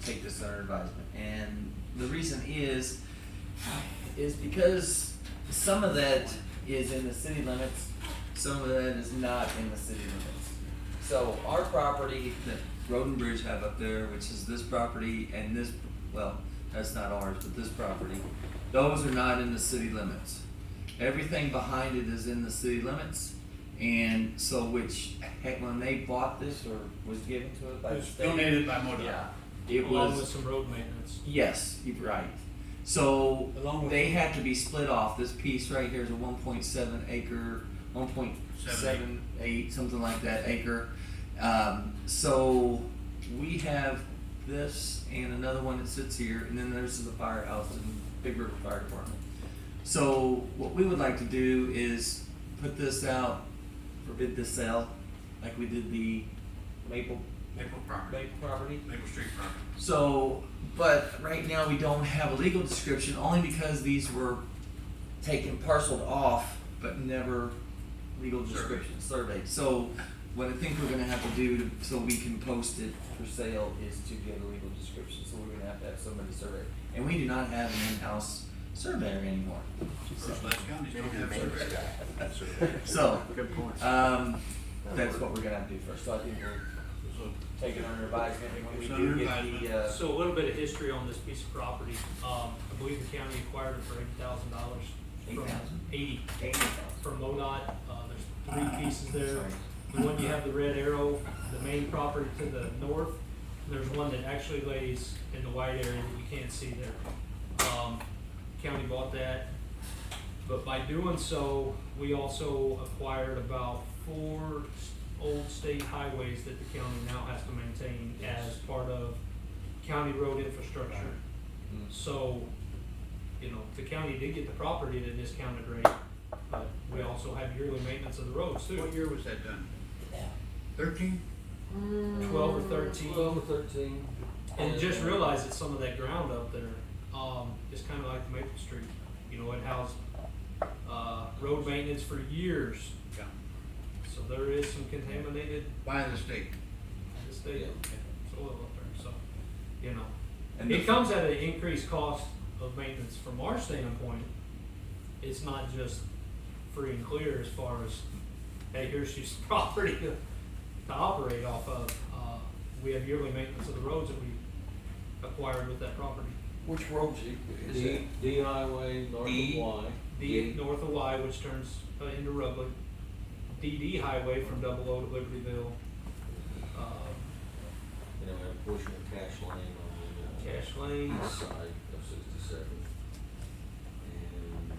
take this under advisement. And the reason is is because some of that is in the city limits, some of that is not in the city limits. So our property that Road and Bridge have up there, which is this property and this, well, that's not ours, but this property, those are not in the city limits. Everything behind it is in the city limits, and so which, heck, when they bought this or was given to it by It the was state. donated by MoDOT. Yeah, it Along was. with some road maintenance. Yes, you're right. So Along with- they had to be split off. This piece right here is a 1.7 acre, 1.78, something like that acre. So we have this and another one that sits here, and then there's the firehouse and Big River Fire Department. So what we would like to do is put this out for bid to sell, like we did the Maple property. Maple Street property. So, but right now we don't have a legal description only because these were taken parceled off, but never legal description surveyed. So what I think we're gonna have to do so we can post it for sale is to get a legal description. So we're gonna have to have somebody survey. And we do not have an in-house surveyor anymore. First class counties don't have surveyors. So, Good point. that's what we're gonna have to do first. So I think we'll take it under advisement when we It's do under get advisement. the, So a little bit of history on this piece of property. I believe the county acquired it for $80,000. $8,000? 80 from MoDOT. There's 3 pieces there. Sorry. The one you have the red arrow, the main property to the north. There's one that actually lays in the white area that you can't see there. County bought that. But by doing so, we also acquired about 4 old state highways that the county now has to maintain as part of county road infrastructure. So, you know, the county did get the property at a discounted rate, but we also have yearly maintenance of the roads too. What year was that done? 13? 12 or 13. 12 or 13. And just realize that some of that ground up there, is kind of like the Maple Street. You know, it housed, road maintenance for years. Yeah. So there is some contaminated By the state. soil up there, so, you know. And It comes at an increased cost of maintenance from our standpoint. It's not just free and clear as far as, hey, here's your property to operate off of. We have yearly maintenance of the roads that we acquired with that property. Which roads is it? D Highway, north D. of Y. D north of Y, which turns into Rugley. DD Highway from Double O to Libertyville. And then we have a portion of Cash Lane on the, Cash Lane. east side of 67.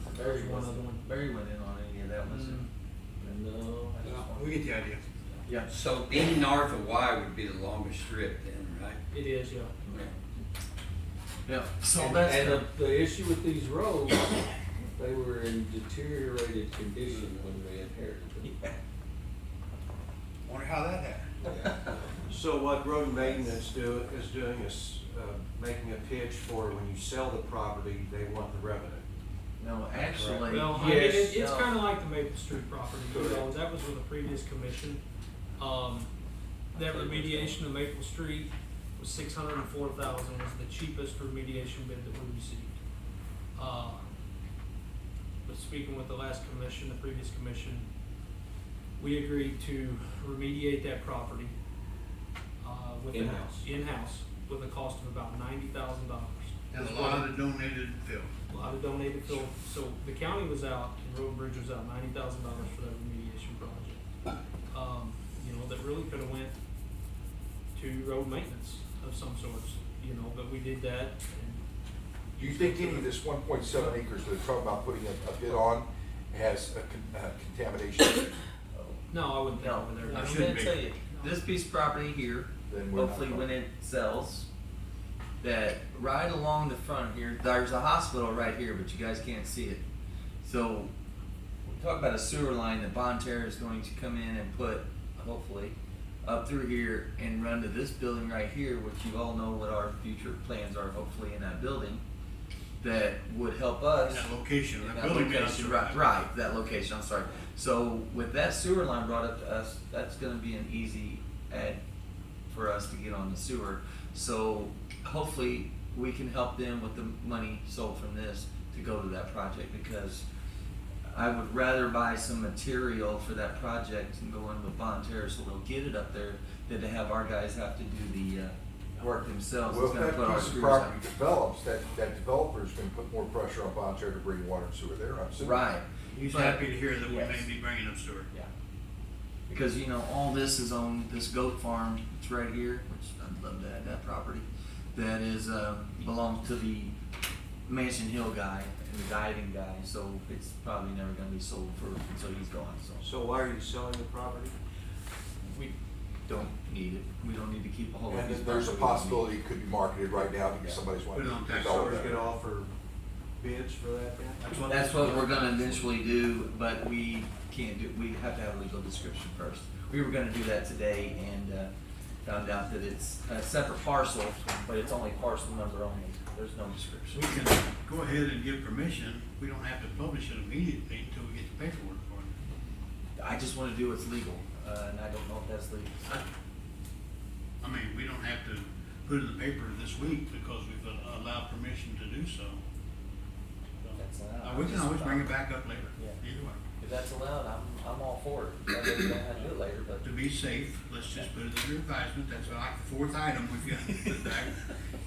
And. There's one other one. Barry went in on any of that, was it? No. We get the idea. Yeah. So D north of Y would be the longest strip then, right? It is, yeah. Yeah, so And, that's. and the- the issue with these roads, they were in deteriorated condition when we inherited them. Wonder how that happened. So what road maintenance is doing is making a pitch for when you sell the property, they want the revenue. No, actually, Well, I mean, Yes, it's no. kind of like the Maple Street property, you know, that was with the previous commission. That remediation of Maple Street was $604,000, was the cheapest remediation bid that we received. But speaking with the last commission, the previous commission, we agreed to remediate that property, with the In-house. in-house, with a cost of about $90,000. And a lot of donated fill. A lot of donated fill, so the county was out, and Road and Bridge was out $90,000 for that remediation project. You know, that really could have went to road maintenance of some sorts, you know, but we did that, and Do you think any of this 1.7 acres that they're talking about putting a bid on has a contamination? no, I wouldn't think No, over there. I'm shouldn't gonna be. tell you, this piece of property here, Then we're not hopefully when going. it sells, that right along the front here, there's a hospital right here, but you guys can't see it. So, we talk about a sewer line that Bonterra is going to come in and put, hopefully, up through here and run to this building right here, which you all know what our future plans are, hopefully in that building, that would help us. That location, in that that building. location, right, that location, I'm sorry. So with that sewer line brought up to us, that's gonna be an easy add for us to get on the sewer. So hopefully we can help them with the money sold from this to go to that project, because I would rather buy some material for that project and go in with Bonterra so they'll get it up there than to have our guys have to do the work themselves. Well, It's if gonna that put our piece of screws property out. develops, that developer's gonna put more pressure on Bonterra to bring water and sewer there, I'm assuming. Right. He's But- happy to hear that we yes. may be bringing up sewer. Yeah. Because, you know, all this is on this goat farm, it's right here, which I'd love to have that property, that is, belongs to the Mansion Hill guy, and the diving guy, so it's probably never gonna be sold for, until he's gone, so. So why are you selling the property? We don't need it, we don't need to keep a whole lot of And these. then there's a properties. possibility it could be marketed right now because somebody's Put wanting it on to tax develop Someone's that. gonna offer bids for that then? That's what we're gonna eventually do, but we can't do, we have to have a legal description first. We were gonna do that today and, found out that it's a separate parcel, but it's only parcel number only, there's no description. We can go ahead and give permission, we don't have to publish it immediately until we get the paperwork for it. I just wanna do what's legal, and I don't know if that's legal. I mean, we don't have to put it in the paper this week because we've allowed permission to do so. That's allowed. We can always bring it back up later, Yeah. either way. If that's allowed, I'm all for it, I know we don't have to do it later, but. To be safe, let's just put it under advisement, that's like the fourth item we've got to put back.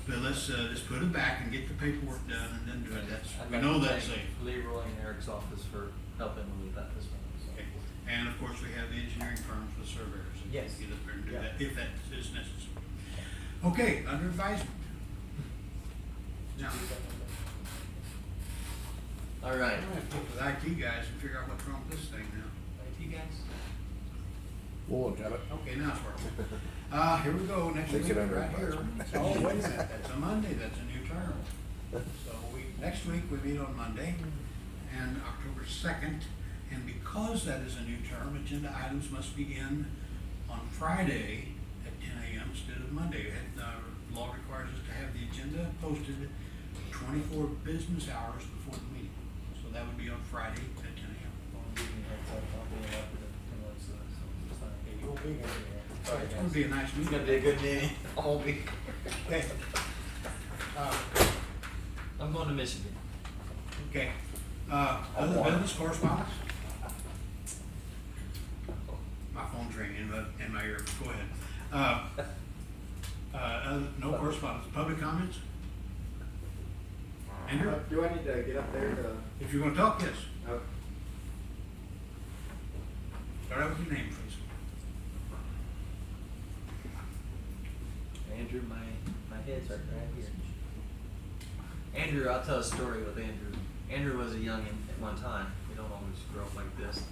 But let's, just put it back and get the paperwork done and then do it, that's, I'd we like know to that's thank safe. Leroy and Eric's office for helping me with that this morning, so. Okay. And of course, we have the engineering firms with surveyors that Yes. can get up there and do Yeah. that, if that is necessary. Okay, under advisement. Now, All right. I'm gonna have to get with the IT guys and figure out what's wrong with this thing now. IT guys? We'll look at it. Okay, now it's working. Here we go, next Take week, it under right here. advisement. Oh, wait a minute, that's a Monday, that's a new term. So next week we meet on Monday and October 2nd. And because that is a new term, agenda items must begin on Friday at 10 a.m. instead of Monday. Law requires us to have the agenda posted 24 business hours before the meeting. So that would be on Friday at 10 a.m. You won't be here. It's gonna be a nice meeting. It's gonna be a good meeting. I won't be. Okay. I'm going to Michigan. Okay, other business correspondence? My phone's ringing in my ear, go ahead. No correspondence, public comments? Andrew, Do I need to get up there to? if you're gonna talk, yes. Oh, Start out with your name, please. Andrew, my head's right here. Andrew, I'll tell a story with Andrew. Andrew was a youngin' at one time. We don't always grow up like this.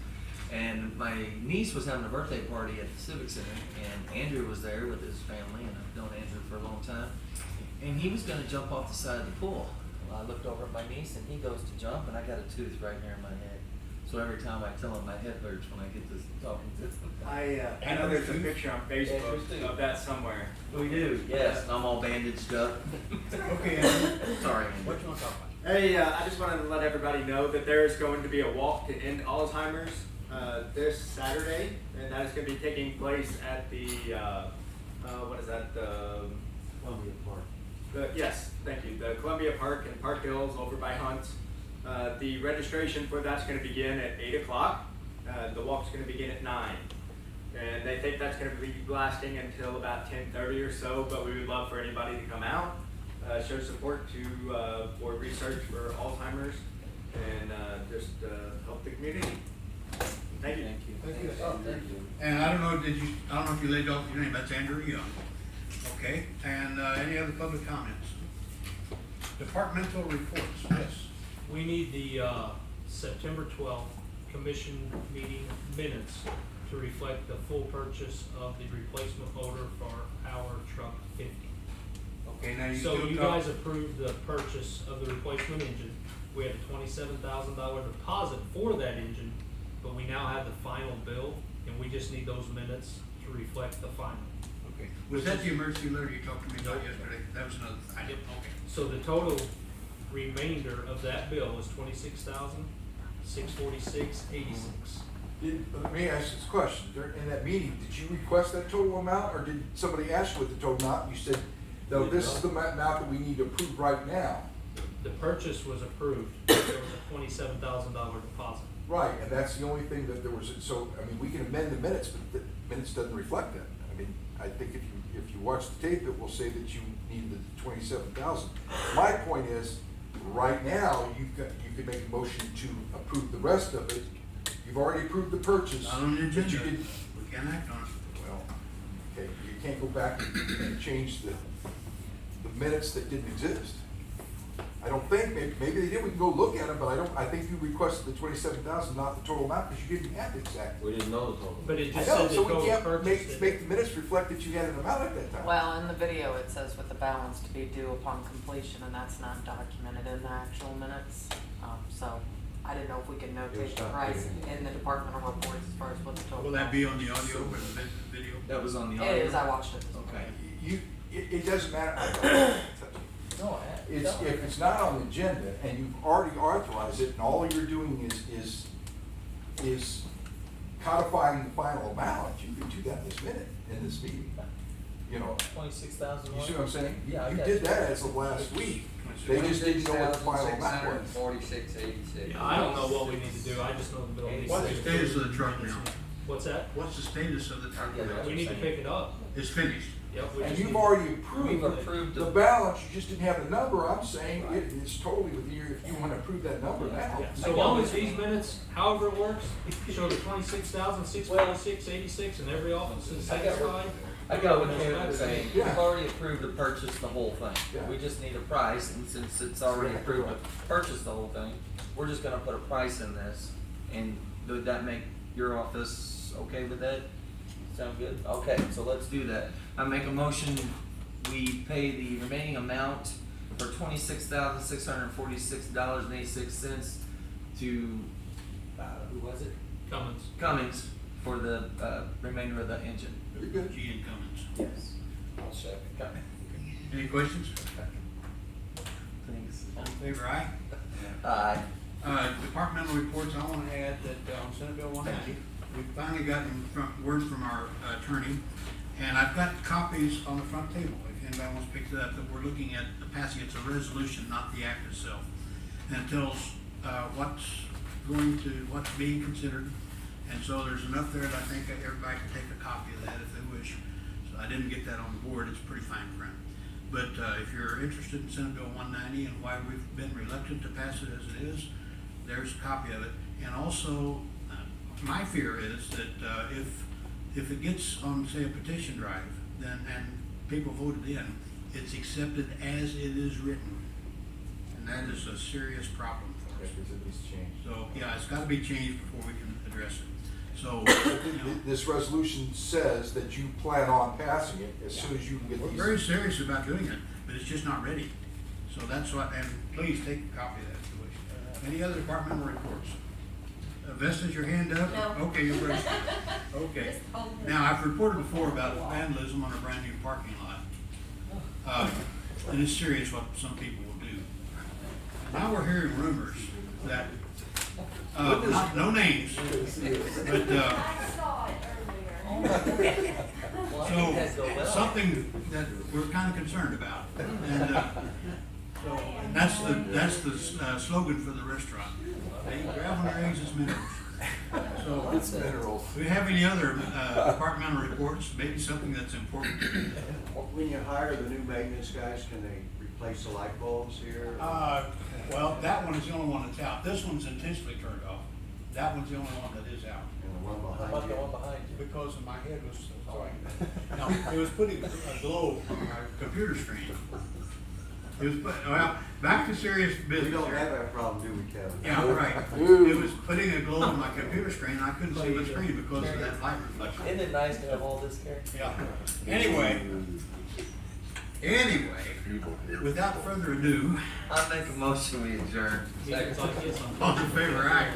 And my niece was having a birthday party at the Civic Center, and Andrew was there with his family, and I've known Andrew for a long time. And he was gonna jump off the side of the pool. Well, I looked over at my niece, and he goes to jump, and I got a tooth right here in my head. So every time I tell him my head hurts when I get this talking to him. I know there's a picture on Facebook of that somewhere. We do, yes, and I'm all bandaged up. Okay, Andrew. Sorry, Andrew. What you wanna talk about? Hey, I just wanted to let everybody know that there is going to be a walk to end Alzheimer's this Saturday, and that is going to be taking place at the what is that? Columbia Park. Yes, thank you. The Columbia Park in Park Hills over by Hunt. The registration for that's going to begin at 8 o'clock. The walk's going to begin at 9. And they think that's going to be lasting until about 10:30 or so, but we would love for anybody to come out, show support to for research for Alzheimer's, and just help the community. Thank you. Thank you. Oh, thank you. And I don't know if you laid off your name, that's Andrew Young. Okay, and any other public comments? Departmental reports, yes. We need the September 12th commission meeting minutes to reflect the full purchase of the replacement motor for our truck 50. Okay, now you So still you talk- guys approved the purchase of the replacement engine. We had a $27,000 deposit for that engine, but we now have the final bill, and we just need those minutes to reflect the final. Okay, was that the emergency letter you talked to me about yesterday? That was another item, okay. So the total remainder of that bill is $26,646.86. Let me ask this question, in that meeting, did you request that total amount, or did somebody ask you what the total amount, and you said, no, this is the amount that we need to approve right now? The purchase was approved, there was a $27,000 deposit. Right, and that's the only thing that there was, so, I mean, we can amend the minutes, but the minutes doesn't reflect that. I mean, I think if you watch the tape, it will say that you needed the 27,000. My point is, right now, you could make a motion to approve the rest of it. You've already approved the purchase. Not on the but you agenda. didn't- We can act on it. Well, okay, you can't go back and change the minutes that didn't exist. I don't think, maybe they did, we can go look at them, but I think you requested the 27,000, not the total amount, because you didn't have the exact. We didn't know the total. But it I just know, said the so we total can't purchase. make the minutes reflect that you had an amount at that time. Well, in the video, it says with the balance to be due upon completion, and that's not documented in the actual minutes. So I didn't know if we could notate the price in the departmental reports as far as what the total. Will that be on the audio or the video? That was on the audio. It is, I watched it. Okay. It doesn't matter. No, If it's not on the agenda and you've already authorized it and all you're doing is codifying the final amount, you can do that this minute in this meeting. You know, 26,000. you see what I'm saying? Yeah, I You got did you. that as of last week. They just didn't know what the final amount was. 4686. Yeah, I don't know what we need to do, I just know the bill needs to What's be. the status of the truck now? What's that? What's the status of the truck? We need to pick it up. It's finished. Yep, we And just you've need- already We've approved approved the the. balance, you just didn't have the number. I'm saying it is totally with you if you want to approve that number now. Yeah, so long as these minutes, however it works, show the 26,646.86 and every office is I got satisfied. I got what that's Kevin better. was saying. Yeah. We've already approved to purchase the whole thing. Yeah. We just need a price, and since it's already approved to purchase the whole thing, we're just gonna put a price in this. And would that make your office okay with that? Sound good? Okay, so let's do that. I make a motion, we pay the remaining amount for $26,646.86 to, who was it? Cummins. Cummins for the, remainder of the engine. You're good. G and Cummins. Yes. I'll second. Any questions? Thanks. All in favor, aye? Aye. Departmental reports, I want to add that on Senate Bill 190, we've finally gotten word from our attorney, and I've got copies on the front table, if anybody wants to pick that up, that we're looking at the passing. It's a resolution, not the act itself. And it tells what's being considered, and so there's enough there that I think everybody can take a copy of that if they wish. So I didn't get that on the board, it's pretty fine print. But if you're interested in Senate Bill 190 and why we've been reluctant to pass it as it is, there's a copy of it. And also, my fear is that if it gets on, say, a petition drive, then and people voted in, it's accepted as it is written, and that is a serious problem for us. So yeah, it's got to be changed before we can address it. So This resolution says that you plan on passing it as soon as you can get we're these. very serious about doing it, but it's just not ready. So that's what, and please take a copy of that if you wish. Any other departmental reports? Vesta's your hand up? No. Okay, you're ready. Okay. Just hold it. Now, I've reported before about vandalism on a brand new parking lot. And it's serious what some people will do. Now we're hearing rumors that, no names, but, so, something that we're kind of concerned about. And, so, that's the slogan for the restaurant. They grab on their eggs as minerals. So, It's minerals. do we have any other departmental reports, maybe something that's important? When you hire the new maintenance guys, can they replace the light bulbs here? Well, that one is the only one that's out. This one's intentionally turned off. That one's the only one that is out. And the one behind you? behind Because of my head was, no, it was putting a glow on my computer screen. It was, well, back to serious business. We don't here. have that problem, do we, Kevin? Yeah, right. It was putting a glow on my computer screen, and I couldn't see my screen because of that light reflection. Isn't it nice to have all this care? Yeah. Anyway, without further ado, I make a motion we adjourn. Second. all in favor, aye.